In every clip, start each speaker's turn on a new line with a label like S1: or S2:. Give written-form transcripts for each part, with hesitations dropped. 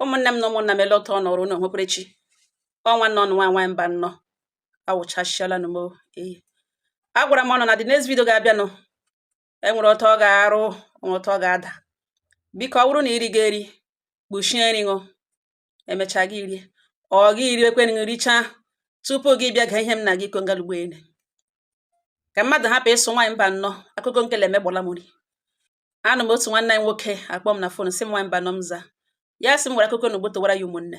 S1: ụmụnne m na ụmụnna m ele otu ọ nọrọ unu hụkwerechi ọnwa nọ nwa nwa mba nnọ awụchasịala nụ m agwara m ọnụ na the next video ga-abịanụ enwere otu ọ ga-arụ nwere otu ọ ga-ada biko ọ bụrụ na iri ga-eri kpuchie nri ṅụ emechaa gị rie ọ gị iri ekwenụ richaa tupu gị bịa ga ihe m na gị kongalugbo ene ka mmadụ hapụ ịsụ nwaanyị mba nnọ akụkọ nkele emegbola m nri anụ m otu nwanne anyị nwoke akpọ m na fon sị m nwaanyị mba nnọ m za ya sị m gwara akụkọ na ogbotowara ya ụmụnne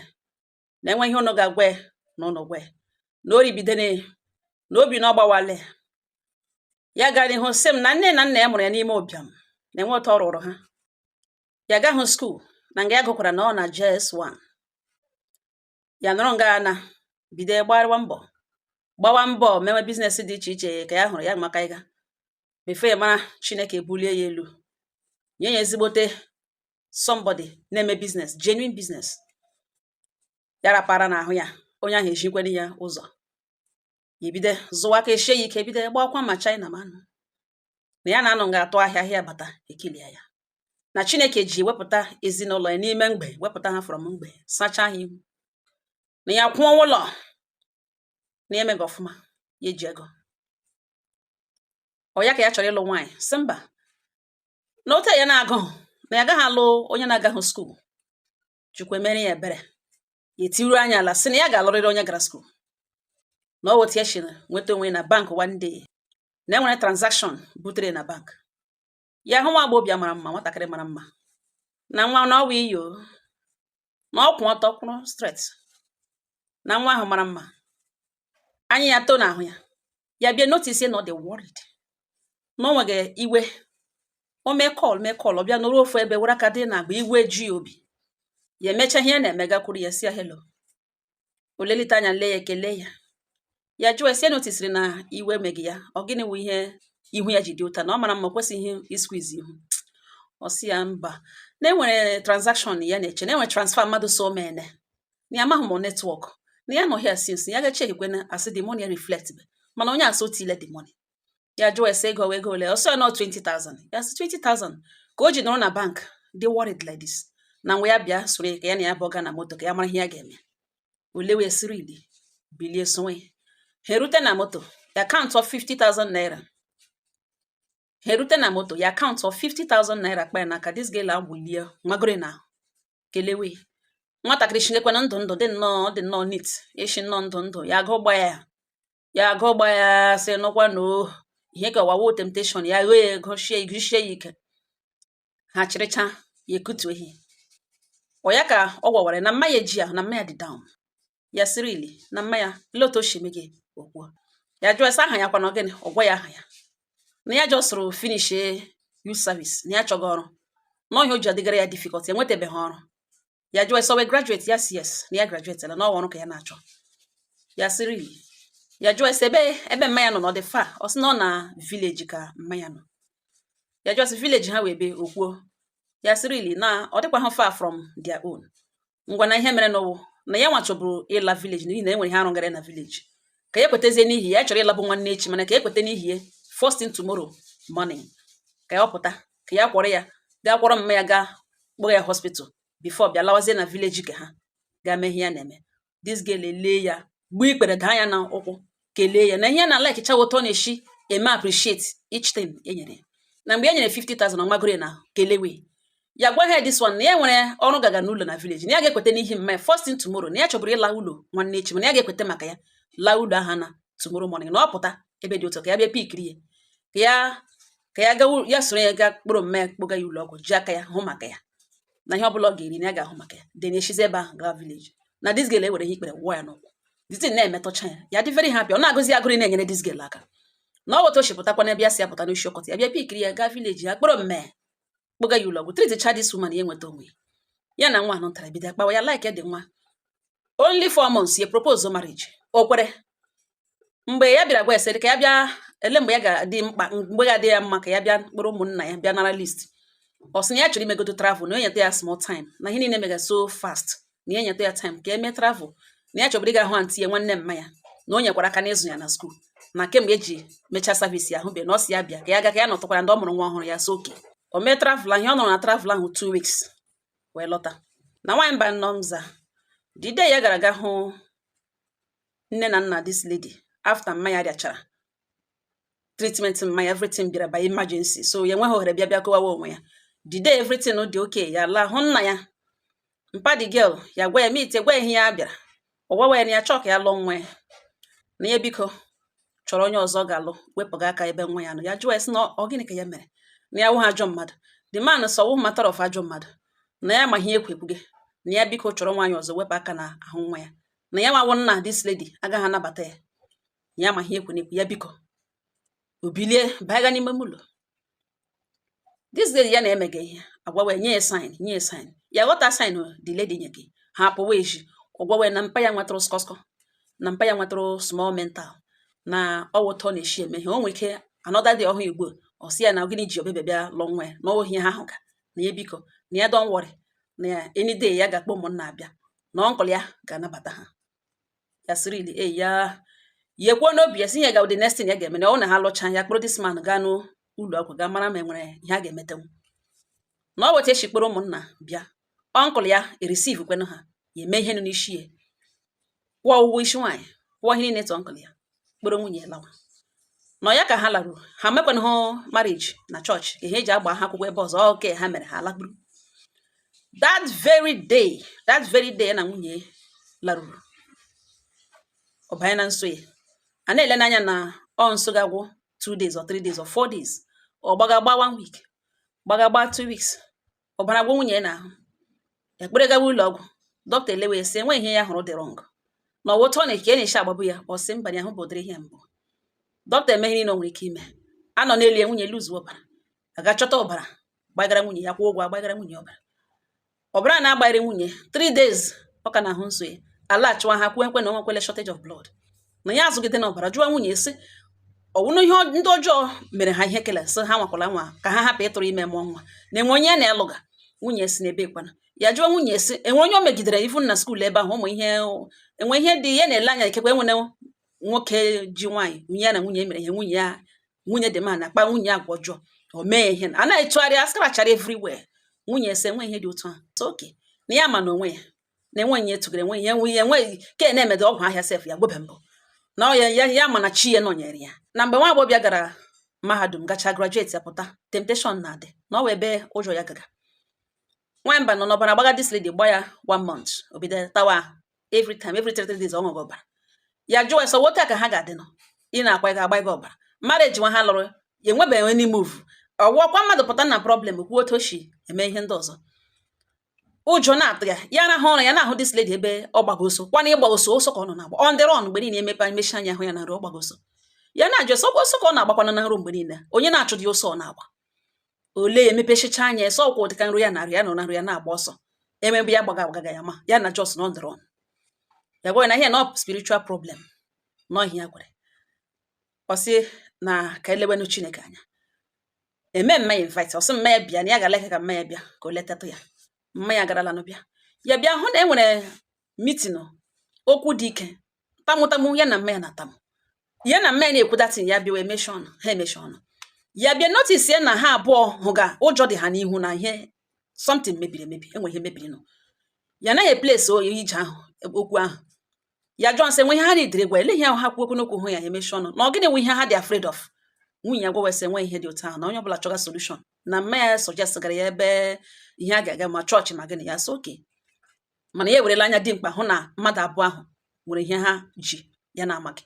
S1: na enwe ihe ụnụ ga-agwa ya na ụnụ gwa ya na ori bidene na obi na ọgbawale ya gara ihu sị m na nne na nna ya mụrụ ya n'ime ụbịam na enwe ụtọ rụrụ ha ya gahụ skuul na nga ya gụkwara na ọ na JS1 ya nọrọ nga na bido gbawa mbọ mewe biznes dị iche iche ka ya hụrụ ya maka ịga before ya mara Chineke bulie ya elu nye ya ezigbote somebody na-eme biznes genuine biznes ya rapara n'ahụ ya onye ahụ ejikwere ya ụzọ ibido zụwa ka eshie ya ike bido gbakwa ma China manụ na ya na-anọ ga-atụ ahịa bata ekilia ya na Chineke ji wepụta ezinụlọ ya n'ime mgbe wepụta ha from mgbe sachaa ha ihu na ya kwụọ ụlọ na eme gị ọfụma ya eji ego ọ ya ka ya chọrọ ịlụ nwaanyị sị mba na otu ya na-agụ na ya agaghị alụ onye na-agaghị skuul Chukwu emere ya ebere ya etiru anya ala sị na ya ga-alụrịrị onye gara skuul na ọ wotu ya shiri nweta onwe na bank one day na enwere transaction butere na bank ya hụ nwa agbọghọbịa mara mma nwatakịrị mara mma na nwa na ọwa iyo na ọkwụ ọtọ kwụrụ straight na nwa ahụ mara mma anyị ya too n'ahụ ya ya bịa notice na ọ dị worried na o nweghị iwe o mee call ọ bịa nụrụ ofu ebe were aka dị na agba igwe ji obi ya emecha ihe na-eme gakwuru ya si ya hello olelite anya lee ya ekele ya jụọ esi notisiri na iwe meghị ya ọ gịnị wụ ihe ihu ya ji dị ụta na ọ mara mma kwesịghị isquiz ihu ọ sị ya mba na enwere transaction ya na-eche na enwere transfer mmadụ so mene na ya amaghị m netwọk na ya nọ here since ya ga-echekwe na asị the money reflect mana onye asị otile the money ya jụọ esi ego ole ọsọ ya nọ 20,000 ya sị 20,000 ka o ji nọrọ na bank dị worried like this na nwa ya bịa soro ka ya na ya bọga na moto ka ya mara ihe ya ga-eme ole wee siri ili bilie sonwe ha erute na moto ya akaụntụ 50,000 naira ha erute na moto ya akaụntụ 50,000 naira kpa ya n'aka dis girl agbulie nwagoro na kelewe nwatakịrị chinyekwana ndụ dị nnọọ neat eshi nnọọ ndụ ya agụ gba ya sị nụkwa na ihe ka ọwawo temptation ya ghọọ ego igusie ya ike ha chịrịcha ya ekutu ehi ọ ya ka ọ gwawara na mma ya eji ahụ na mma ya dị down ya siri ili na mma ya leotu oshime gị okwu ya jụọ esa aha ya kwa na ogene ọgwa ya aha ya na ya jọsụrụ finish youth service na ya chọga ọrụ na ọhịa o ji adịgara ya difficult ya nwetabeghị ọrụ ya jụọ esa wee graduate ya yes na ya graduate la na ọrụ ka ya na-achọ ya siri ili ya jụọ esa ebe mma ya nọ n'ọdị fa ọ sị na ọ na village ka mma ya nọ ya jụọ esa village ha wee ebe okwuo ya siri ili na ọ dịkwa ha far from their own ngwa na ihe mere n'ụwụ na ya nwachọburu ịla village n'ihi na enwere ihe arụgara na village ka ya kwetazie n'ihi ya chọrọ ịlabụ nwanne echi mana ka ya kweta n'ihi ya first thing tomorrow morning ka ya ọpụta ka ya kwọrọ ya gaa kwọrọ mma ya gaa kpọga ya hospital before bịa lawazie na village ka ha gaa mee ihe ya na-eme this girl elee ya gbuo ikpere daa ya na ụkwụ kelee ya na ihe na like chawa ụtọ na-eshi eme appreciate each time enyere na mgbe e nyere 50,000 ọmagoro na kelewe ya gwa ha this one na ya nwere ọrụ gaga n'ụlọ na village na ya ga-ekweta n'ihi mma first thing tomorrow na ya chọburu ịla ụlọ nwanne echi mana ya ga-ekweta maka ya laa ụlọ aha na tomorrow morning na ọ pụta ebe dị ụtọ ka ya bịa pikiri ya ka ya gawa ya soro ya gaa kpụrụ mma kpọga ya ụlọ ọgwụ ji aka ya hụ maka ya na ihe ọbụla ọ ga-eri na ya ga-ahụ maka ya dị na-eshizi ebe ahụ gaa village na this girl ewere ihe ikpere wụọ ya n'ụkwụ ditin na-emetọcha ya dị very happy ọ na-agụzi agụrị na-enyere this girl aka na ọ weta oshipụtakwa n'ebe ya si apụta n'oshi ọkọta ya bịa pikiri ya gaa village ya kpụrụ mma kpọga ya ụlọ ọgwụ treat this woman ya enweta onwe ya na nwa ahụ ntara bido akpawa ya like dị nwa only 4 months ya propose marriage o kwere mgbe ya bịara gwa esere ka ya bịa ele mgbe ya ga-adị mkpa mgbe ga-adị ya mma ka ya bịa kpọrọ ụmụnna ya bịa nara list ọ sị na ya chọrọ imegodo travel na enyeta ya small time na ihe niile mega so fast na ya enyeta ya time ka eme travel na ya chọbụrụ ịga hụ antị ya nwanne mma ya na o nyekwara aka n'ịzụ ya na skuul na kemgbe eji mechaa savisi ya ahụbe na ọ si ya bịa ka ya ga ka ya nọtụkwara ndị ọ mụrụ nwa ọhụrụ ya so oke o mee travel ahụ ọ nọrọ na travel ahụ 2 weeks wee lọta na nwaanyị mba nnomza the day ya gara aga hụ nne na nna this lady after mmanya rịachara treatment mmanya everything bịara by emergency so ya nweghị ohere bịa kowawa onwe ya the day everything dị okay ya laa hụ nna ya mpa the girl ya gwa ya meet gwa ihe ya bịara ọgwawa ya na ya chọọ ka ya lụọ nwa ya na ya biko chọrọ onye ọzọ ga-alụ wepụga aka ebe nwa ya nọ ya jụọ ya sị na ọ gịnị ka ya mere na ya wụghị ajọ mmadụ the man sọ wụ matter of ajọ mmadụ na ya ma ihe ekwepụge na ya biko chọrọ nwaanyị ọzọ wepụ aka na ahụ nwa ya na ya nwawo nna this lady agaghị anabata ya ya ma ihe ekwenekwu ya biko obilie baaga n'ime ụlọ this lady ya na-emege ihe agwawe nye ya sign ya ghọta sign the lady nye gị ha apụwa eji ọgwawe na mpa ya nwetụrụ skọskọ na mpa ya nwetụrụ small mental na ọwụtọ na-eshi eme ihe o nwere ike another day ọhụụ igbo ọ sị ya na gịnị ji obebe bịa lụọ nwa ya na ohi ha ahụ ga na ya biko na ya don't worry na ya any day ya ga-akpọ ụmụnna abịa na ọnkụl ya ga-anabata ha ya sịrị ya yekwuo n'obi ya si ihe ga the next thing ya ga-eme na ọ na ha lụcha ya kpụrụ this man gaa n'ụlọ ọgwụ gaa mara ma enwere ihe a ga-emetenwu na ọ weta eshikpụrụ ụmụnna bịa ọnkụl ya receive kwenụ ha ya eme ihe nọ n'isi ya kwụọ ụgwọ isi nwaanyị kwụọ ihe niile tụ ọnkụl ya kpụrụ nwunye ya lawa na ya ka ha laruru ha mekwana hụ marriage na chọọchị ka ihe eji agba ha akwụkwọ ebe ọzọ oke ha mere ha lakpuru that very day na nwunye laruru ọ banye na nso ya a na-ele n'anya na ọ nso ga-agwụ 2 days or 3 days or 4 days ọ gbagagba 1 week gbagagba 2 weeks ọ bara gwa nwunye na ahụ ekpere gawa ụlọ ọgwụ dọkịta elewe sị enwe ihe ya hụrụ dị wrong na ọwụtọ na ka na-eche agbabụ ya ọ sị mba ya ahụ bụdịrị ihe mbụ dọkịta emeghị na o nwere ike ime anọ n'elu ya nwunye luzu ọbara aga chọta ọbara gbagara nwunye ya kwụọ ụgwọ agbagara nwunye ọbara na-agbagharị nwunye 3 days ọ ka na-ahụ nso ya alachịwa ha kwuo nkwe na onwekwele shortage of blood na ya azụgide na ọbara jụọ nwunye sị ọwụna ihe ndị ọjọọ mere ha ihe kele sị ha nwakwala nwa ka ha hapụ ịtụrụ ime mụọ nwa na enwe onye na-elụga nwunye si n'ebe ekwana ya jụọ nwunye sị enwe onye o megidere ifu na skuul ebe ahụ ụmụ ihe enwe ihe dị ya na-ele anya ikekwe enwere nwoke ji nwaanyị nwunye ya na nwunye mere ihe nwunye dị ma na-akpa nwunye agwa ọjọọ o mee ihe a na-etụgharị askarachara everywhere nwunye sị enwe ihe dị otu ahụ so oke na ya ma na onwe ya na enwe ihe tụgara enweghị ke na-emede ọgwụ ahịa sef ya gbobe mbụ na ya mana chi ya nọnyere ya na mgbe nwa agbọbịa gara mahadum gacha graduate ya pụta temptation na-adị na ọ wee ebe ụjọ ya gaga nwamba nọ n'ọbara gbaga this lady gba ya 1 month obido tawa every 3 days ọ ṅụrụ ọbara ya jụọ eso wote ka ha ga-adị nọ ị na-akwa ga-agba gị ọbara marriage nwa ha lụrụ ya enwebeghị any move ọwụọkwa mmadụ pụta na problem kwuo otu oshi eme ihe ndị ọzọ ụjọ na-atụ ya na-ahụ ọrụ ya na-ahụ this lady ebe ọ gbagoso kwana ịgba oso ka ọ nọ na-agba on the run mgbe niile emepe emechi anya ahụ ya na nri ọ gbagoso ya na-ajụ oso ka ọ na-agbakwana na nrụ mgbe niile onye na-achụ dị ọsọ ọ na-agba ole emepechicha anya eso ọkwụ dịka nrụ ya narị ya nọ na nrụ ya na-agba ọsọ emebe ya gbagaga ya ma ya na jos on the run ya gwa na ihe na spiritual problem n'ọhịa ya gwere ọ sị na ka elewenu Chineke anya eme mmanya invite ọ sị mmanya bịa na ya ga-aleke ka mmanya bịa ka o letatụ ya mmanya agarala n'ọbịa ya bịa hụ na e nwere meeting okwu dị ike tamụtamụ ya na mmanya na-atamụ ya na mmanya na-ekwu datin ya bịa wee emechi ọnụ ha emechi ọnụ ya bịa notice ya na ha abụọ hụga ụjọ dị ha n'ihu na ihe something mebiri emebi enwe ihe mebiri nụ ya naghị place oyi ije ahụ okwu ahụ ya jụọ nsị enwe ihe ha na-edere gwa ele ihe ahụ ha kwuo okwu n'okwu hụ ya emechi ọnụ na ọ gịnị nwe ihe ha dị afraid of nwunye ya gwawesị enwe ihe dị otu ahụ na onye ọbụla chọga solution na mmanya suggest gara ya ebe ihe a ga-aga ma chọọchị ma gịnị ya so oke mana ya ewerela anya dị mkpa hụ na mmadụ abụọ ahụ nwere ihe ha ji ya na-amaghị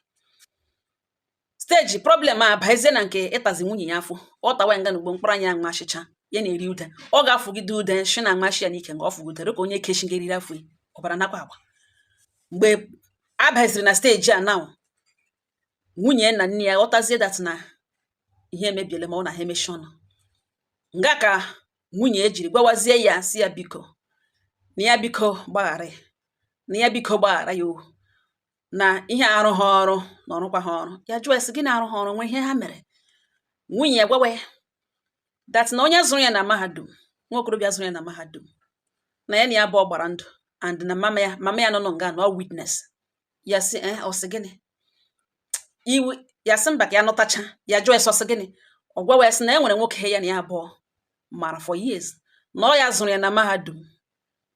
S1: steji problem a baezie na nke ịtazi nwunye ya afọ ọ tawa nga n'ugbo mkpụrụ anya nwa achịcha ya na-eri ude ọ ga-afụgide ude shi na nwashi ya n'ike nga ọ fụgidere ka onye keshi ngeriri afọ ọbara nakwa agba mgbe a baeziri na steji a na nwunye na nne ya ghọtazie dat na ihe emebiele ma ọ na ha emechi ọnụ nga ka nwunye ejiri gwawazie ya si ya biko na ya biko gbaghara ya ohu na ihe arụ ha ọrụ na ọrụkwa ha ọrụ ya jụọ esi gị na-arụ ha ọrụ nwe ihe ha mere nwunye ya gwawa ya dat na onye zụrụ ya na mahadum nwa okorobịa zụrụ ya na mahadum na ya na ya abụọ gbara ndụ and na mama ya nọ nga na ọ witness ya si ọ sị gịnị iwe ya sị mba ka ya nọtacha ya jụọ esi ọsị gịnị ọ gwawa ya sị na e nwere nwoke ya na ya abụọ mara for years na ọ ya zụrụ ya na mahadum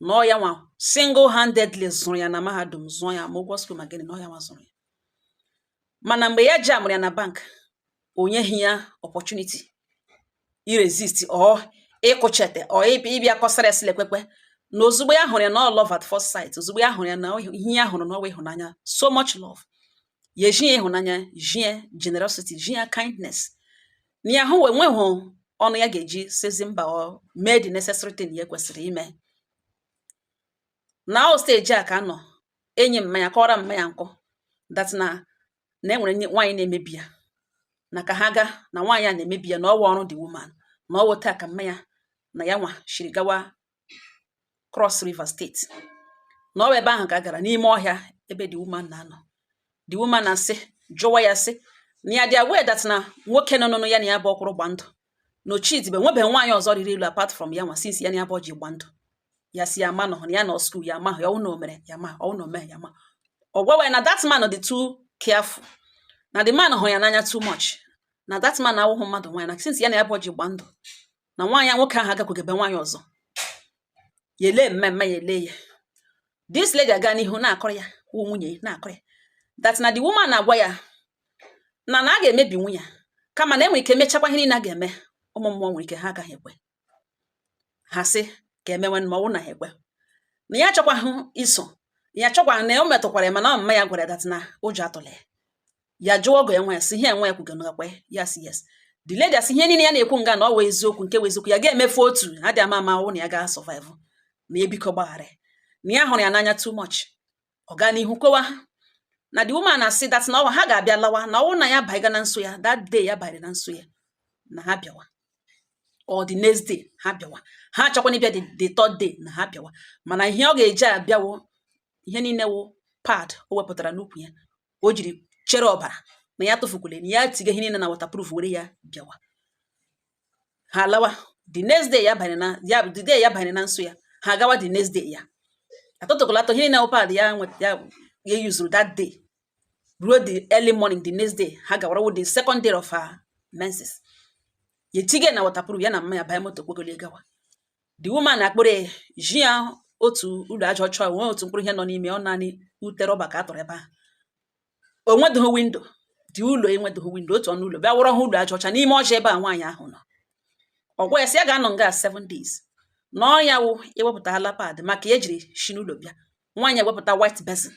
S1: no ya nwa single handedly zụrụ ya na mahadum zụọ ya ma ụgwọ school ma gịnị no ya nwa zụrụ ya. Mana mgbe ya jamụrụ ya na bank onyeghị ya opportunity irresist or ịkụchete or ịbịa kọsara esilekpekpe na ozugbo ya hụrụ ya na love at first sight, ozugbo ya hụrụ ya na ihe ya hụrụ n'ọwa ịhụnanya, so much love, ya ejie ịhụnanya, jie generosity, jie kindness, na ya hụ enweghị ọnụ ya ga-eji sezi mba ọ mee the necessary thing ya kwesịrị ime. Na o stage a ka nọ enyi mmanya kọrọ mmanya nkụ that na enwere nwaanyị na-emebi ya, na ka ha ga na nwaanyị a na-emebi ya na ọwa ọrụ the woman, na ọ weta ka mmanya na ya nwa shiri gawa Cross River State, na ọ ebe ahụ ka a gara n'ime ọhịa ebe the woman na-anọ. The woman na-asị jụwa ya sị na ya dị aware that na nwoke nọ n'ọnụ ya na ya bụ ọkwụrụ gba ndụ no chidbe nwebeghị nwaanyị ọzọ riri elu apart from ya nwa since ya na ya bụ ji gba ndụ. Ya si ya ma nọ ya nọ school ya ma ya ọwụ na o mere ya ma ọwụ na o mee ya ma ọ gwawa na that man dị too careful, na the man hụrụ ya n'anya too much, na that man awụghị mmadụ nwaanyị, na since ya na ya bụ ji gba ndụ na nwaanyị nwoke ahụ agakwugebe nwaanyị ọzọ ya ele mmemme ya ele ya. This lady aga n'ihu na-akọrọ ya nwunye na-akọrọ ya that na the woman na-agwa ya na a ga-emebi nwunye kama na enwere ike mechakwa ihe niile a ga-eme, ụmụ mmụọ nwere ike ha agaghị ekwe, ha sị ka emewe ma ọwụ na ha ekwe, na ya chọkwa iso ya chọkwa na o metụkwara ya mana mma ya gwara that na ụjọ atụla ya jụọ ọgọ ya nwa ya sị ihe enwe ya kwuga ya sị yes. The lady asị ihe niile ya na-ekwu nga na ọ wee eziokwu nke eziokwu ya ga-emefu otu ha dị ama ama ọwụ na ya ga survive na ebiko gbaghara na ya hụrụ ya n'anya too much. Ọ gaa n'ihu kwewa na the woman na-asị that na ọwa ha ga-abịa lawa na ọwụ na ya baiga na nso ya that day ya baịrị na nso ya na ha bịawa or the next day ha bịawa, ha achọkwana ịbịa the third day na ha bịawa, mana ihe ọ ga-eji abịawo ihe niile wụ pad o wepụtara n'ukwu ya o jiri chere ọbara na ya tụfukwule na ya tiga ihe niile na waterproof were ya bịawa. Ha lawa the next day ya banyere na ya the day ya banyere na nso ya ha gawa the next day ya atụtụkọlatọ ihe niile wụ pad ya usuru that day ruo the early morning the next day ha gawara with the second day of her menses. Ya tige na waterproof ya na mma ya banye moto kwegole gawa. The woman akpụrụ ji ya otu ụlọ aja ọcha nwe otu mkpụrụ ihe nọ n'ime ọ naanị ute rọba ka a tọrọ ebe ahụ. O nwedoghị windo, dị ụlọ enwedoghị windo, otu ọnụ ụlọ bịa wụrọ ha ụlọ aja ọcha n'ime ọcha ebe a nwaanyị ahụ nọ. Ọ gwa ya sị ya ga-anọ nga 7 days na ọ ya wụ ewepụtala pad maka ya ejiri shi n'ụlọ bịa. Nwaanyị ewepụta white basin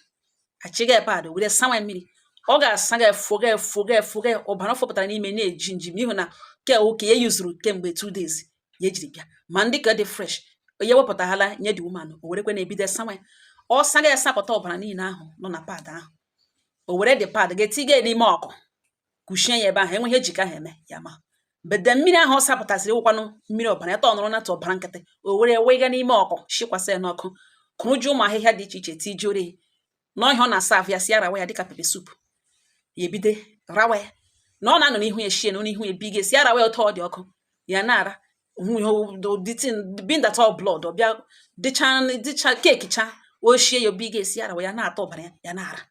S1: achịga pad were sawa mmiri, ọ ga-asa ga-efuga ọbara fọpụtara n'ime na-eji njim ihu na ke oke ya yuzuru kemgbe 2 days ya ejiri bịa, ma ndị ka dị fresh ya wepụtaghala nye the woman o werekwe na-ebido sawa ọ saga esapụta ọbara niile ahụ nọ na pad ahụ. O were the pad ga-etiga n'ime ọkụ kushie ya ebe ahụ enweghị ejika ha eme ya ma bede mmiri ahụ ọ sapụtasịrị wụkwanụ mmiri ọbara ya tọnụrụ na ọbara nkịtị o were wega n'ime ọkụ shikwasị ya n'ọkụ kụrụju ụmụ ahịhịa dị iche iche tijori n'ọhịa ọ na-asa afụ ya si ya rawa ya dịka pepe soup ya ebido rawa ya na ọ na-anọ n'ihu ya shie na n'ihu ya biga si ya rawa ya otu ọ dị ọkụ ya na-ara bindat all blood ọbịa dịcha kekicha ochie ya obiga esi ya rawa ya na-atọ ọbara ya na-ara.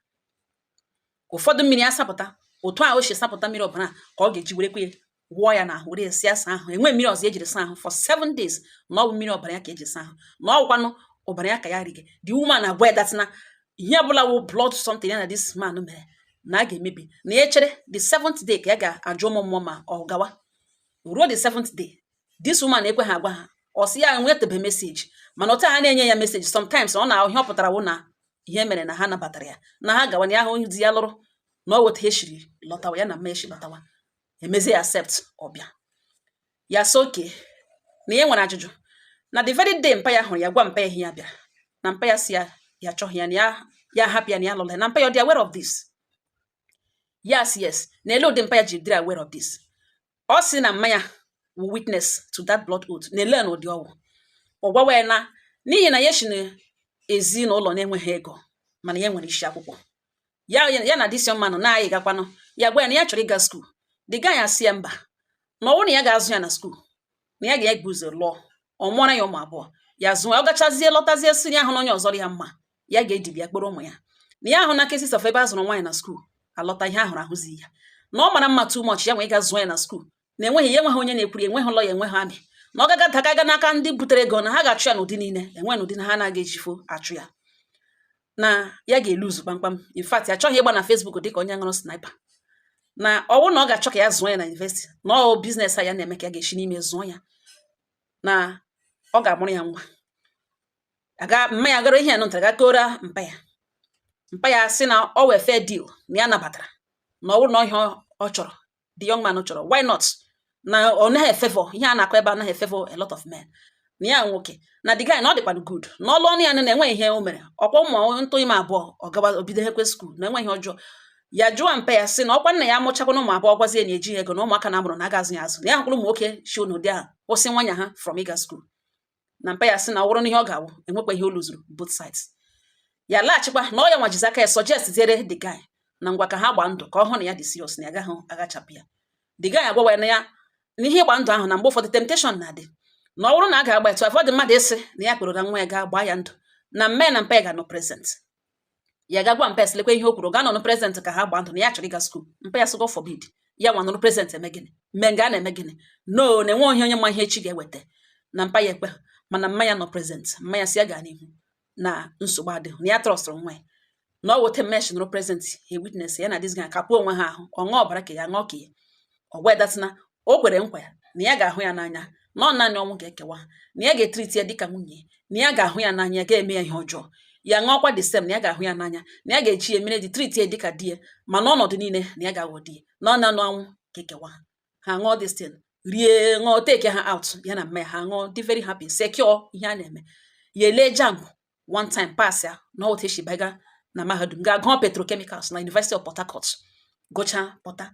S1: Ụfọdụ mmiri asapụta otu a o si sapụta mmiri ọbara ka ọ ga-eji were kwe wụọ ya n'ahụ were esi asa ahụ enwe mmiri ọzọ ejiri saa ahụ for 7 days na ọ bụ mmiri ọbara ya ka eji saa ahụ na ọ bụkwanụ ọbara ya ka ya rige. The woman na-agwa that na ihe ọbụla wụ blood something ya na this man mere na a ga-emebi na ya chere the 7th day ka ya ga-ajụ ụmụ mmụọ ma ọ gawa. Ruo the 7th day this woman ekwe ha agwa ha ọ sị ya nwetebe meseji mana otu ha na-enye ya meseji sometimes ọ na ihe ọ pụtara wụ na ihe mere na ha nabatara ya na ha gawa na ahụ di ya lụrụ na ọ weta eshiri lọtawa ya na mma eshi lọtawa emezi ya accept ọbịa ya soke na ya nwere ajụjụ na the very day mpa ya hụrụ ya gwa mpa ya ihe ya bịara na mpa ya si ya chọghị ya na ya hapụ ya na ya lụrụ ya na mpa ya ọ dị aware of this. Yes na ele ụdị mpa ya ji dịrị aware of this. Ọ sị na mma ya will witness to that blood oath na ele na ụdị ọgwụ ọ gwawa ya na n'ihi na ya shi na ezinụlọ na-enweghị ego mana ya nwere isi akwụkwọ ya na disi mmanụ na-anyị gakwanụ ya gwa ya na ya chọrọ ịga skuul. The guy ya si ya mba na ọwụ na ya ga-azụ ya na skuul na ya ga-egbu ụzọ lụọ ọ mụọra ya ụmụ abụọ ya zụọ ọ gachazie lọtazie siri ahụ na onye ọzọ ya mma ya ga-edibi ya kpọrọ ụmụ ya na ya ahụ na cases of ebe a zụrụ nwaanyị na skuul alọta ihe ahụrụ ahụzi ya na ọ mara mma too much ya nwee ga zụọ ya na skuul na enweghị onye na-ekwuri enweghị ụlọ ya enweghị amị na ọ gaga dagaga n'aka ndị butere ego na ha ga-achụ ya n'ụdị niile enwe n'ụdị na ha na-aga ejifo achụ ya na ya ga-eluzu kpamkpam. In fact achọghị ịgba na Facebook dịka onye ṅụrụ sniper na ọwụ na ọ ga-achọ ka ya zụọ ya na university na ọ biznes ya na-eme ka ya ga-eshi n'ime zụọ ya na ọ ga-amụrụ ya nwa mma ya gara ihe ya nụtara ga kora mpa ya sị na ọ wee fair deal na ya nabatara na ọ bụrụ na ọhịa ọ chọrọ the young man chọrọ why not na ọ naghị efevọ ihe a na-akọ ebe anaghị efevọ a lot of men na ya nwoke na the guy na ọ dịkwa good na ọlụ ọnụ ya na-enwe ihe o mere ọkwa ụmụ ntụ ime abụọ ọ gaba obido ekwe skuul na enwe ihe ọjọọ ya jụọ mpa ya sị na ọkwa nna ya amụchakwa ụmụ abụọ gwazie na eji ego na ụmụaka na amụrụ na aga azụ ya azụ na ya hụkwụrụ ụmụ nwoke shi n'ụdị ahụ kwụsị nwanya ha from ịga skuul na mpa ya sị na ọ wụrụ na ihe ọ ga-awụ enwekwa ihe o lụzuru both sides ya laghachikwa na ọ ya nwajizi aka ya suggest ziere the guy na ngwa ka ha gbaa ndụ ka ọ hụ na ya dị serious na ya agaghị agachapụ ya the guy agwawa na ya n'ihe ịgba ndụ ahụ na mgbe ụfọdụ temptation na-adị na ọ bụrụ na a ga-agba etu afọ dị mmadụ ịsị na ya kpere na nwa ya ga-agba ya ndụ na mme na mpa ya ga-anọ present ya ga-agwa mpa ya silekwa ihe o kwuru ga nọ present ka ha gbaa ndụ na ya chọrọ ịga skuul mpa ya sị God forbid ya nwa nọrọ present eme gịnị mme nga a na-eme gịnị no na-enwe ohi onye ma ihe echi ga-eweta na mpa ya ekpe mana mma ya nọ present mma ya si ya gaa n'ihu na nsogbu adịghị na ya trọstụrụ nwa ya na ọ wote mesh nọrọ present he witness ya na dis guy kapụ onwe ha ahụ ọ ṅụọ ọbara ka ya ṅụọ ka ya ọ gwa datina o kwere nkwa ya na ya ga-ahụ ya n'anya na ọ naanị ọnwụ ga-ekewa na ya ga-etriti ya dịka nwunye na ya ga-ahụ ya n'anya ga-eme ya ihe ọjọọ ya ṅụọkwa the same na ya ga-ahụ ya n'anya na ya ga-echi ya mere dị triti ya dịka di ya ma n'ọnọdụ niile na ya ga-aghọ di ya na ọ na-anụ ọnwụ ga-ekewa ha ṅụọ destin rie ṅụọ take ha out ya na mma ya ha ṅụọ dị very happy secure ihe a na-eme ya ele jamb one time pass ya na otu esi baga na mahadum ga gụọ petrochemicals na University of Port Harcourt gụcha pụta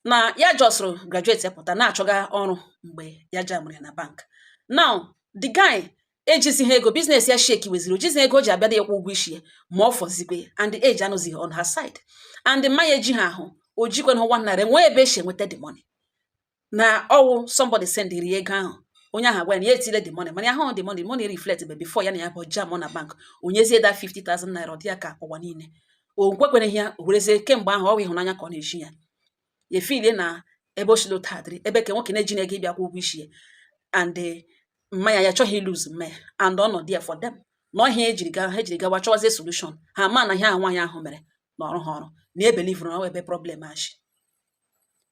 S1: na ya jọsụrụ graduate ya pụta na-achọga ọrụ mgbe ya jamụrụ ya na bank. Now the guy ejizi ha ego business ya shake weziri ojizi ego ji abịa ịkwụ ụgwọ isi ya ma ọ fọzikwe and the age anọzighị on her side and the mmanya eji ha ahụ o jikwe na ụwa narị nwee ebe esi enweta the money na ọwụ somebody sendiri ya ego ahụ onye ahụ agwa ya etile the money mana ahụ the money reflect be before ya na ya bụ jam na bank onyezie da 50,000 naira ọ dị ya ka ụwa niile o nkwekwere ihe o werezie kemgbe ahụ ọ ịhụnanya ka ọ na-eji ya ya filie na ebe oshilo tadịrị ebe ke nwoke na-eji na ego ịbịa kwụ ụgwọ isi ya and mmanya ya chọghị lose mmanya and ọ nọ there for them na ọhịa ejiri gawa chọwazie solution ha ma na ihe ahụ nwaanyị ahụ mere na ọrụ ha ọrụ na ebelivuru na ebe problem ashi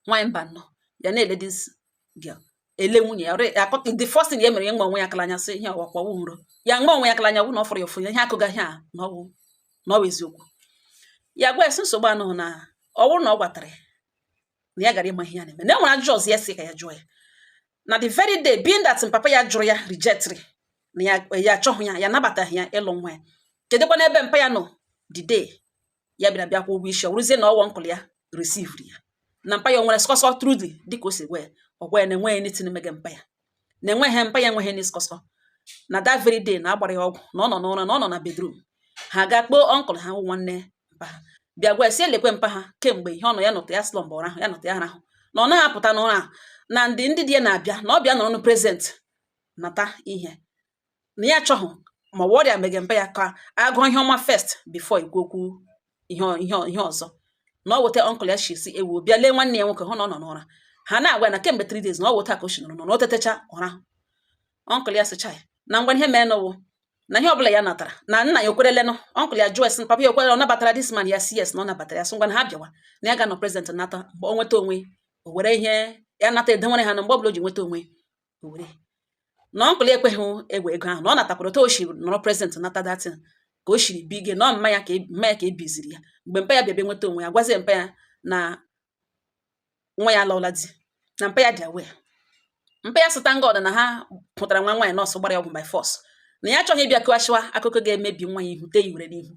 S1: nwaanyị mba nọ ya na-ele this girl ele nwunye ya the first thing ya mere ya nwe onwe ya kalanya sị ihe ọwakwawu nro ya nwe onwe ya kalanya wụ na ọ fọrọ ya ofu ihe akụgaghị a na ọwụ eziokwu ya gwa esi nsogbu anụhụ na ọ bụrụ na ọ gwatara na ya gara ịma ihe ya na-eme na enwere ajụjụ ọzọ ya si ka ya jụọ ya na the very day being that papa ya jụrụ ya rejectri na ya achọghị ya nabataghị ya ịlụ nwa ya kedụkwa n'ebe mpa ya nọ the day ya bịara bịa kwụ ụgwọ isi ọ wụrụzie na ọwọ nkụl ya resivri ya na mpa ya o nwere skọsọ trudi dịka o si gwa ya ọgwa ya na-enweghị nitin mege mpa ya na-enweghị mpa ya enweghị niskọsọ na that very day na agbara ya ọgwụ na ọ nọ n'ụra na ọ nọ na bedroom ha ga-akpọ ọnkụl ha nwanne mpa ha bịa gwa ya si elekwe mpa ha kemgbe ihe ọ nọ ya nọta ya slọmba ụra ahụ ya nọta ya rahụ na ọ naghị apụta n'ụra na ndị di ya na-abịa na ọ bịa n'ọnụ prezent nata ihe na ya achọghị ma ọ ọrịa mege mpa ya ka agụọ ihe ọma first before ikwu okwu ihe ọzọ na ọ weta ọnkụl ya shisi ewu bịa lee nwanne ya nwoke hụ na ọ nọ n'ụra ha na-agwa na kemgbe 3 days na ọ weta ka o shi nọ na o tetecha ụra ọnkụl ya sịcha ya na ngwa ihe mee n'ụwụ na ihe ọbụla ya natara na nna ya okwerelenụ ọnkụl ya jụọ esi papa ya okwere ọ nabatara this man ya si yes na ọ nabatara ya sị ngwa na ha bịawa na ya ga nọ prezent nata mgbe o nweta onwe o were ihe ya nata edenwere ha na mgbe ọbụla o ji nweta onwe o were na ọnkụl ya ekweghị egwe ego ahụ na ọ natakwara otu o shiri nọrọ prezent nata datin ka o shiri bige na mma ya ka ebiziri ya mgbe mpa ya bịa nweta onwe ya gwazie mpa ya na nwa ya alọọla di na mpa ya dị awe mpa ya sịta ngọd na ha pụtara nwa nwaanyị nọọsụ gbara ya ọgwụ by force na ya achọghị ịbịa kụghachiwa akụkọ ga-emebi nwa ya ihu te ya ure n'ihu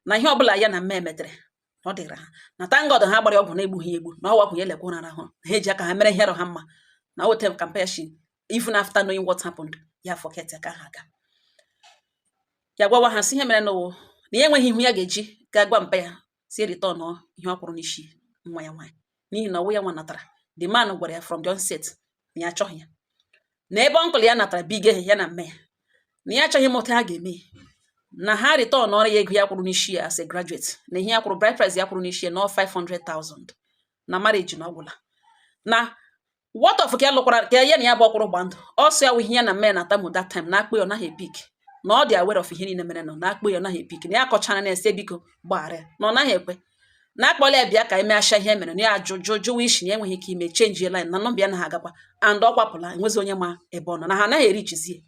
S1: na ihe ọbụla ya na mma emetere ọ dịra ha na tangọd ha gbara ya ọgwụ na-egbughị egbu na ọ wapụ ya lekwa ụra ahụ ha eji aka ha mere ihe ha mma na ote ka mpa ya shi even after knowing what happened ya forget ya ka ha aga ya gwawa ha si ihe mere n'ụwa na ya enweghị ihu ya ga-eji ga gwa mpa ya si return ihe ọ kwụrụ n'isi nwa ya nwaanyị n'ihi na ọwụ ya nwa natara the man gwara ya from the onset na ya achọghị ya na ebe ọnkụl ya natara bige ya na mma ya na ya achọghị mụta ha ga-eme na ha return ọrụ ya ego ya kwụrụ n'isi ya as a graduate na ihe ya kwụrụ bride price ya kwụrụ n'isi ya na 500,000 na marriage na ọgwụla na what of ka lụkwara ka ya na ya bụ ọkwụrụ gba ndụ ọsọ ya wụ ihe ya na mme na-atamu that time na akpụ ya ọ naghị epik na ọ dị aware of ihe niile mere nọ na akpụ ya ọ naghị epik na ya kọchara na ese biko gbaghara na ọ naghị ekwe na akpọla ya bịa ka emeasha ihe mere na ya jụjụ ishi na enweghị ike ime chenji line na nọmba ya na ha agakwa and ọ kwapụla enwezi onye ma ebe ọ nọ na ha anaghị erichizie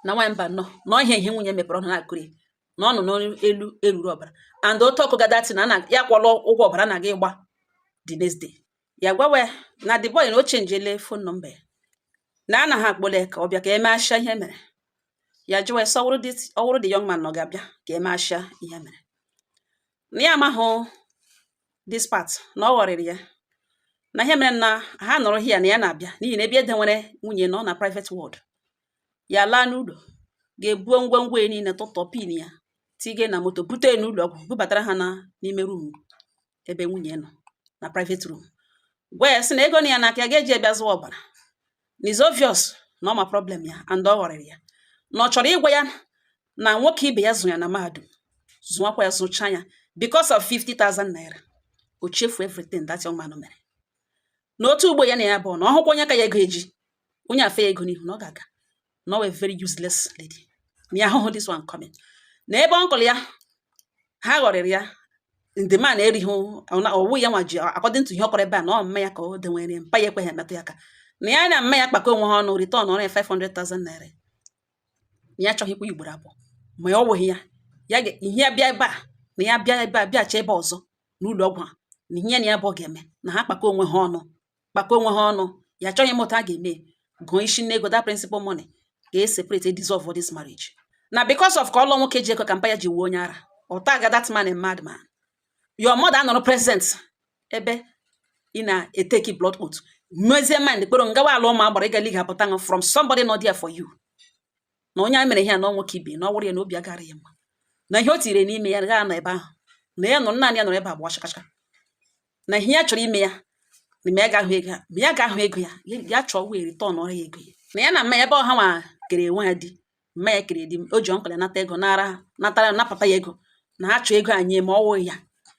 S1: na nwanyị mba nọ na ihe nwunye mepere ọnụ na-akụri na ọ nọ n'elu eruru ọbara and otu ọkụ gadati na ya kwọrọ ụgwọ ọbara na gị gba the next day ya gwawe na the boy na o chenjiele phone number ya na anaghị akpọle ka ọ bịa ka emeasha ihe mere ya jụwe sọ ọwụrụ the young man nọ ga-abịa ka emeasha ihe mere na ya amahụ this part na ọ ghọrịrị ya na ihe mere na ha nọrọ hia na ya na-abịa n'ihi na ebe ede nwere nwunye nọ na private ward ya laa n'ụlọ ga-ebuo ngwongwo ya niile tụtọ pin ya tige na moto bute n'ụlọ ọgwụ bubatara ha n'ime room ebe nwunye nọ na private room gwa ya sị na ego na ya n'aka ya ga-eji bịa zụọ ọbara na is obvious na ọ ma problem ya and ọ ghọrịrị ya na ọ chọrọ ịgwa ya na nwoke ibe ya zụ ya na mahadum zụọkwa ya zụcha ya because of 50,000 naira o chefu everything that young man mere n'otu ugbo ya na ya bụ na ọ hụkwa onye ka ya ego eji onye afe ya ego n'ihu na ọ ga-aga na ọ wee very useless lady na ya ahụhụ this one coming na ebe ọnkụl ya ha ghọrịrị ya ndị man erighị ọwụ ya nwa ji according to ihe ọkọrọ ebe a na ọ mma ya ka o denwere mpa ya ekweghị emetụ ya aka na ya na mma ya kpakọ onwe ha ọnụ return ọrụ ya 500,000 naira na ya achọghịkwa igboro abụọ ma ya ọ wụghị ya ihe ya bịa ebe a na ya bịa ebe a bịacha ebe ọzọ n'ụlọ ọgwụ ha na ihe na ya bụ ọ ga-eme na ha kpakọ onwe ha ọnụ ya achọghị mụta a ga-eme gụọ isi n'ego that principal money ga-eseparate dissolve this marriage na because of ka ọlụ nwoke ji ego ka mpa ya ji wuo onye ara ọta ga that man a madman your mother anọrọ present ebe ị na-eteki blood oath mezie mind kpero ngawa ala ụmụ agbara ịga liga pụta from somebody not there for you na onye a mere ihe na nwoke ibe na ọ wụrụ ya na obi agara ya mma na ihe o tiri n'ime ya gaa na ebe ahụ na ya nọ naanị ya nọrọ ebe abụọ shakashaka na ihe ya chọrọ ime ya na ya ga-ahụ ego ya chọọ wee return ọrụ ya ego ya na ya na mma ya ebe ọha nwa kere nwa ya di mma ya kere di o ji ọnkụl ya nata ego natara napụta ya ego na ha chọọ ego anyị ma ọ wụ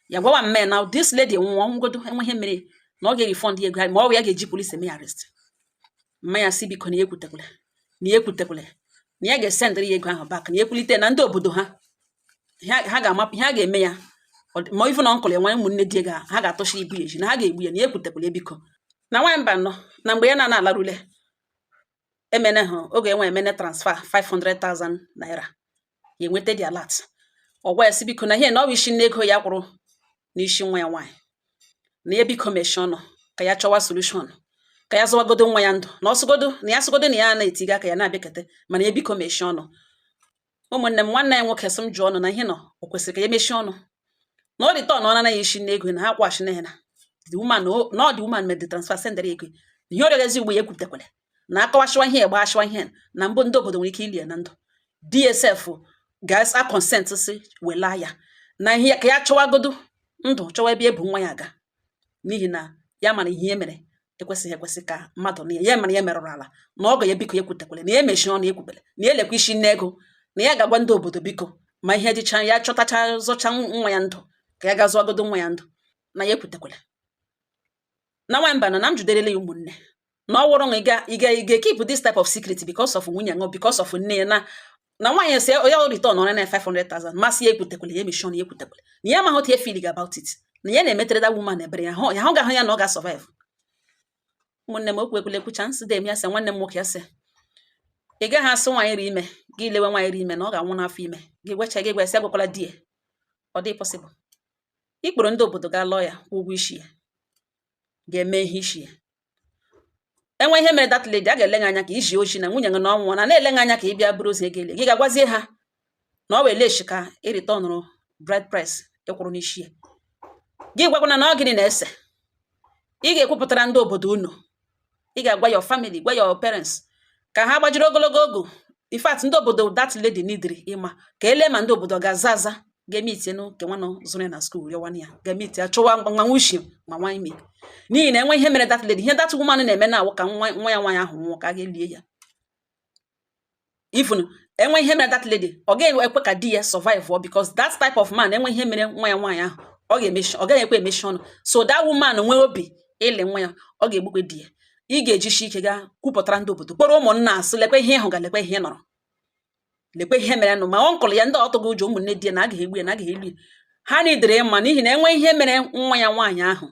S1: ya gwawa mma ya na this lady nwụọ ngodo enweghị mere na ọ ga-refund ya ego ma ọ wụ ya ga-eji polisi eme ya arrest mma ya si biko na ya ekwutekwala na ya ga-esendịrị ya ego ahụ back na ya ekwulite na ndị obodo ha ga-amapụ ihe ha ga-eme ya ma ifu na ọnkụl ya nwere ụmụnne di ego ha ga-atụchi ibu ya eji na ha ga-egbu ya na ya ekwutekwala biko na nwaanyị mba nọ na mgbe ya na-alarule emene ha oge enwe emene transfer 500,000 naira ya enweta dị alert ọgwa ya si biko na ihe na ọ bụ isi nne ego ya kwụrụ n'isi nwa ya nwaanyị na ya biko mechie ọnụ ka ya chọwa solution ka ya zụwagodo nwa ya ndụ na ọsụgodo na ya sụgodo na ya na-etiga aka ya na-abịakete mana ya biko mechie ọnụ ụmụnne m nwanne ya nwoke sị m jụọ ọnụ na ihe nọ o kwesịrị ka ya mechie ọnụ na ọ dịtọ na ọ naghị isi nne ego na ha kwashi na ya na the woman made the transfer sendere ego na ihe ọrịagazi ugbo ya ekwutekwala na akọwashiwa ihe gbashiwa ihe na mbụ ndị obodo nwere ike ilie na ndụ DSF ga-asa consent si wela ya na ihe ka ya chọwagodo ndụ chọwa ebe ebu nwa ya aga n'ihi na ya mara ihe mere ekwesị ka mmadụ na ya mara ya merụrụ ala na ọ ga ya biko ya ekwutekwala na ya emechi ọnụ ekwubele na ya elekwa isi nne ego na ya ga-agwa ndị obodo biko ma ihe dịcha ya chọtacha zụcha nwa ya ndụ ka ya ga-zụagodo nwa ya ndụ na ya ekwutekwala na nwa mba na m juderele ya ụmụnne na ọ wụrụ ị ga-keep this type of secret because of nwunye ṅụ because of nne ya na nwaanyị si ya return ọrụ na 500,000 masị ya ekwutekwala ya emechi ọnụ ya ekwutekwala na ya amaghị otu ya feeling about it na ya na-emetere that woman ebere ya hụ ga-ahụ ya na ọ ga-survive ụmụnne m okwu ekwula ekwucha nsị dem ya sị nwanne m nwoke ya sị ị gaghị asị nwaanyị ri ime gị lewe nwaanyị ri ime na ọ ga-anwụ n'afọ ime gị gwecha gị gwesị agwakwala di ya ọ dị possible ikporo ndị obodo ga lụọ ya kwụ ụgwọ isi ya ga-eme ihe isi ya enwe ihe mere that lady a ga-elenye anya ka iji ochi na nwunye gị na ọnwụ na-elenye anya ka ị bịa bụrụ ozi ego gị ga-agwazie ha na ọ wee leshi ka ịrịta ọnụrụ bride price ịkwụrụ n'isi ya gị gwakwana na ọ gịnị na-ese ị ga-ekwupụtara ndị obodo unu ị ga-agwa your family gwa your parents ka ha gbajiri ogologo ogo in fact ndị obodo that lady nidiri ịma ka ele ma ndị obodo ga-aza aza ga-emiti nke nwanọ zụrụ ya na skuul rịọwana ya ga-emiti ya chọwa nwa nwuchi ma nwa ime n'ihi na enwe ihe mere that lady ihe that woman na-eme na-awụ ka nwa ya nwaanyị ahụ nwụọ ka a ga-elie ya even enwe ihe mere that lady ọ ga-ekwe ka di ya survive because that type of man enwe ihe mere nwa ya nwaanyị ahụ ọ gaghị ekwe emechi ọnụ so that woman nwee obi ịlị nwa ya ọ ga-egbukwe di ya ị ga-ejishi ike gaa kwupụtara ndị obodo kpọrọ ụmụnna asị lekwe ihe ịhụ ga lekwe ihe nọrọ lekwe ihe mere nụ ma ọ nkụlụ ya ndị ọtụgo ụjọ ụmụnne di ya na agaghị egbu ya na agaghị elu ya ha nidere mma n'ihi na enwe ihe mere nwa ya nwaanyị ahụ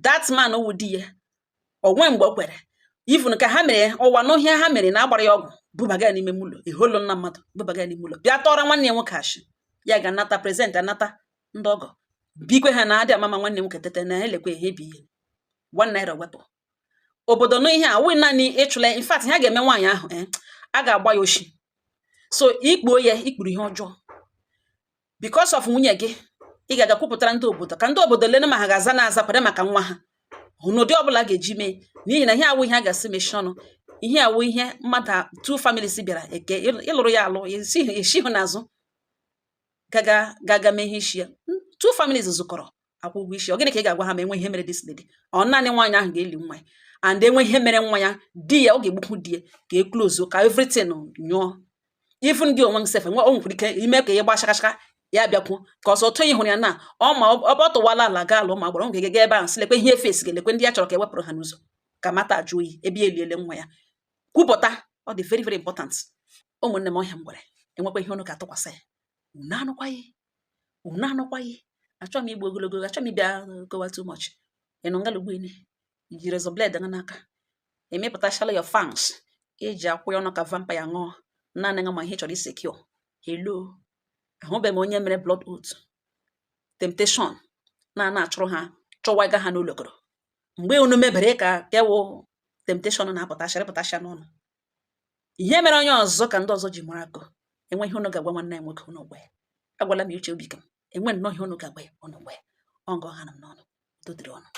S1: that man wụ di ya onwe mgbe o kwere even ka ha mere ụwa n'ohịa ha mere na agbara ya ọgwụ bubaga ya n'ime ụlọ eholo nna mmadụ bubaga ya n'ime ụlọ bịa tọrọ nwanne ya nwoke ashị ya ga-anata prezent anata ndị ọgọ bikwe ha na adị amama nwanne nwoke tete na elekwe ihe bi ihe 1 naira wepụ obodo n'ihe a wụ naanị ịchụla in fact ha ga-eme nwaanyị ahụ a ga-agba ya oshi so ikpuo ya ikpuru ihe ọjọọ because of nwunye gị ị ga-aga kwupụtara ndị obodo ka ndị obodo lene ma ha ga-aza na-aza kwere maka nwa ha n'ụdị ọbụla ga-eji mee n'ihi na ihe awụ ihe a ga-asị mechi ọnụ ihe awụ ihe mmadụ 2 families bịara eke ịlụrụ ya alụ esi hụ n'azụ gaga mee ihe isi ya 2 families zụkọrọ akwụ ụgwọ isi ọ gịnị ka ị ga-agwa ha ma enwe ihe mere this lady ọ naanị nwaanyị ahụ ga-eli nwa ya and enwe ihe mere nwa ya di ya ọ ga-egbukwu di ya ka eklozo ka everything nyụọ even gị onwe nsef nwe o nwekwara ike ime ka ya gba shakashaka ya bịakwu ka ọsọ otu ịhụrụ ya na ọ tụwala ala gaa alụ ma gbara oge ga ebe ahụ sị lekwe ihe fesi ga-elekwe ndị ya chọrọ ka ewepụrụ ha n'ụzọ ka mata ajụ oyi ebe ya eliele nwa ya kwupụta ọ dị very very important ụmụnne m ọhịa mgbere enwekwa ihe unu ga-atụkwasị ya unu anụkwaghị achọghị m igbu ogologo achọghị m ịbịa gowa too much ịnụ ngalugbu ine iji rezọ bled n'aka emepụtachala your fangs eji akwụ ya ọnụ ka vampire ṅụọ naanị ṅụ ma ihe chọrọ isekio hello ahụbeghị m onye mere blood oath temptation na achụrụ ha chọwaga ha n'ụlọgoro mgbe unu mebere ka kewụ temptation na-apụtachịrịpụtacha n'ọnụ ihe mere onye ọzọ ka ndị ọzọ ji mara akụ enwe ihe unu ga-agwa nwanne ya nwoke unu gwa ya agwala m Uche Obikam enwe nnọọ ihe unu ga-agwa ya unu gwa ya ọ ngọ ha na m n'ọnụ udo dịrị ọnụ